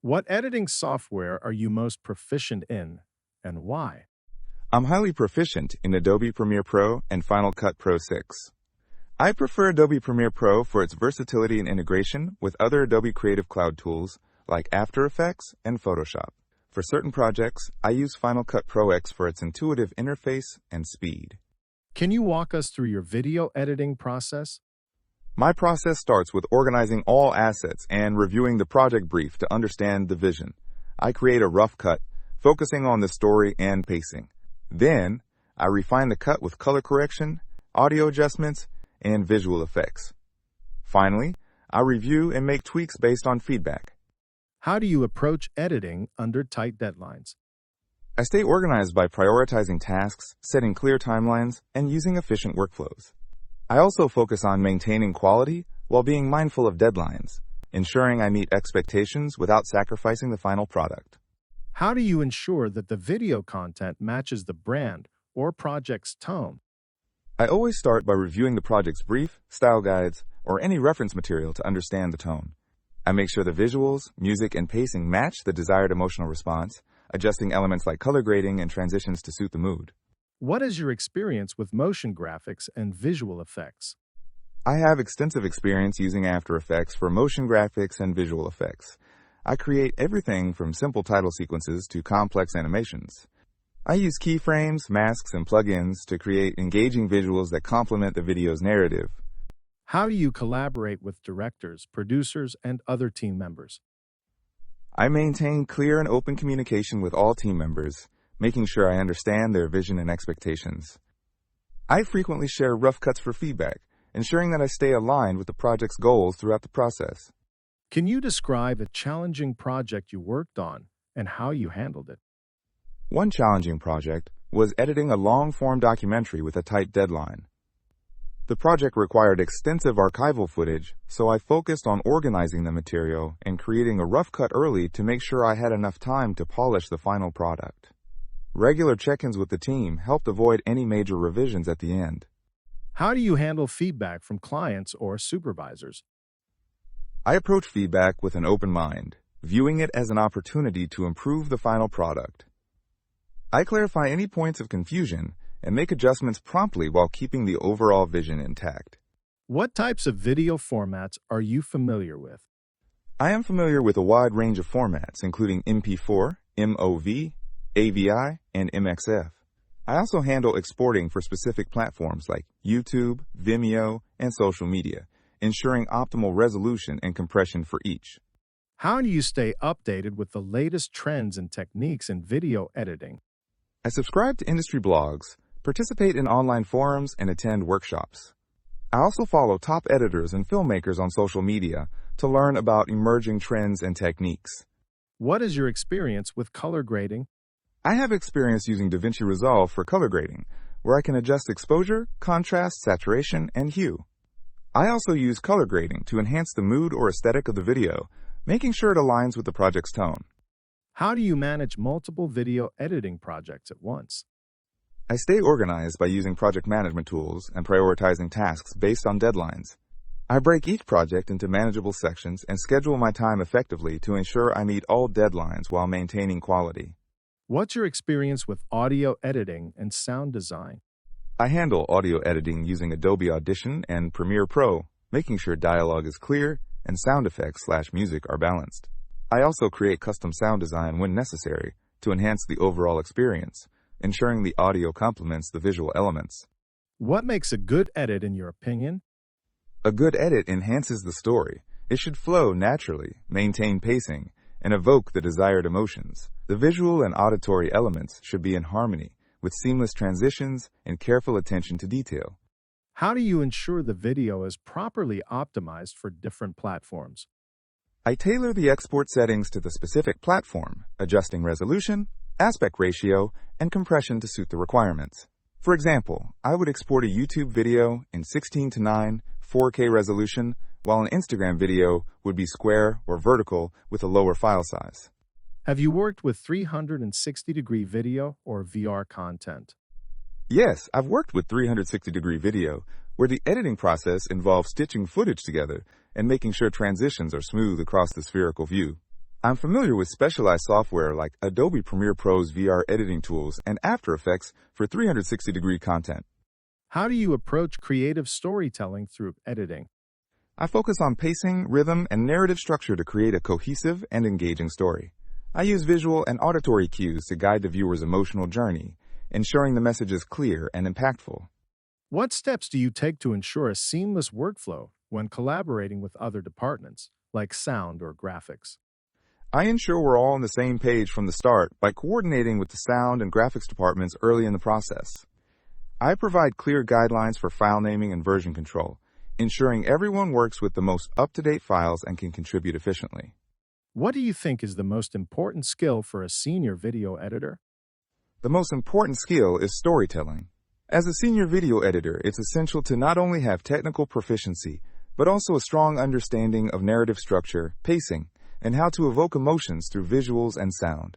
What editing software are you most proficient in and why? I'm highly proficient in Adobe Premiere Pro and Final Cut Pro 6. I prefer Adobe Premiere Pro for its versatility and integration with other Adobe Creative Cloud tools like After Effects and Photoshop. For certain projects, I use Final Cut Pro X for its intuitive interface and speed. Can you walk us through your video editing process? My process starts with organizing all assets and reviewing the project brief to understand the vision. I create a rough cut, focusing on the story and pacing. Then, I refine the cut with color correction, audio adjustments, and visual effects. Finally, I review and make tweaks based on feedback. How do you approach editing under tight deadlines? I stay organized by prioritizing tasks, setting clear timelines, and using efficient workflows. I also focus on maintaining quality while being mindful of deadlines, ensuring I meet expectations without sacrificing the final product. How do you ensure that the video content matches the brand or project's tone? I always start by reviewing the project's brief, style guides, or any reference material to understand the tone. I make sure the visuals, music, and pacing match the desired emotional response, adjusting elements like color grading and transitions to suit the mood. What is your experience with motion graphics and visual effects? I have extensive experience using After Effects for motion graphics and visual effects. I create everything from simple title sequences to complex animations. I use keyframes, masks, and plugins to create engaging visuals that complement the video's narrative. How do you collaborate with directors, producers, and other team members? I maintain clear and open communication with all team members, making sure I understand their vision and expectations. I frequently share rough cuts for feedback, ensuring that I stay aligned with the project's goals throughout the process. Can you describe a challenging project you worked on and how you handled it? One challenging project was editing a long-form documentary with a tight deadline. The project required extensive archival footage, so I focused on organizing the material and creating a rough cut early to make sure I had enough time to polish the final product. Regular check-ins with the team helped avoid any major revisions at the end. How do you handle feedback from clients or supervisors? I approach feedback with an open mind, viewing it as an opportunity to improve the final product. I clarify any points of confusion and make adjustments promptly while keeping the overall vision intact. What types of video formats are you familiar with? I am familiar with a wide range of formats, including MP4, MOV, AVI, and MXF. I also handle exporting for specific platforms like YouTube, Vimeo, and social media, ensuring optimal resolution and compression for each. How do you stay updated with the latest trends and techniques in video editing? I subscribe to industry blogs, participate in online forums, and attend workshops. I also follow top editors and filmmakers on social media to learn about emerging trends and techniques. What is your experience with color grading? I have experience using DaVinci Resolve for color grading, where I can adjust exposure, contrast, saturation, and hue. I also use color grading to enhance the mood or aesthetic of the video, making sure it aligns with the project's tone. How do you manage multiple video editing projects at once? I stay organized by using project management tools and prioritizing tasks based on deadlines. I break each project into manageable sections and schedule my time effectively to ensure I meet all deadlines while maintaining quality. What's your experience with audio editing and sound design? I handle audio editing using Adobe Audition and Premiere Pro, making sure dialogue is clear and sound effects/music are balanced. I also create custom sound design when necessary to enhance the overall experience, ensuring the audio complements the visual elements. What makes a good edit in your opinion? A good edit enhances the story. It should flow naturally, maintain pacing, and evoke the desired emotions. The visual and auditory elements should be in harmony, with seamless transitions and careful attention to detail. How do you ensure the video is properly optimized for different platforms? I tailor the export settings to the specific platform, adjusting resolution, aspect ratio, and compression to suit the requirements. For example, I would export a YouTube video in 16:9 4K resolution, while an Instagram video would be square or vertical with a lower file size. Have you worked with 360-degree video or VR content? Yes, I've worked with 360-degree video, where the editing process involves stitching footage together and making sure transitions are smooth across the spherical view. I'm familiar with specialized software like Adobe Premiere Pro's VR editing tools and After Effects for 360-degree content. How do you approach creative storytelling through editing? I focus on pacing, rhythm, and narrative structure to create a cohesive and engaging story. I use visual and auditory cues to guide the viewer's emotional journey, ensuring the message is clear and impactful. What steps do you take to ensure a seamless workflow when collaborating with other departments, like sound or graphics? I ensure we're all on the same page from the start by coordinating with the sound and graphics departments early in the process. I provide clear guidelines for file naming and version control, ensuring everyone works with the most up-to-date files and can contribute efficiently. What do you think is the most important skill for a senior video editor? The most important skill is storytelling. As a senior video editor, it's essential to not only have technical proficiency, but also a strong understanding of narrative structure, pacing, and how to evoke emotions through visuals and sound.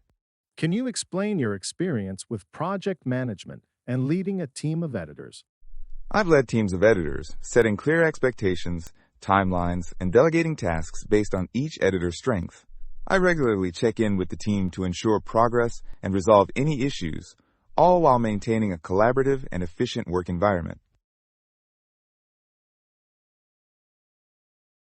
Can you explain your experience with project management and leading a team of editors? I've led teams of editors, setting clear expectations, timelines, and delegating tasks based on each editor's strength. I regularly check in with the team to ensure progress and resolve any issues, all while maintaining a collaborative and efficient work environment.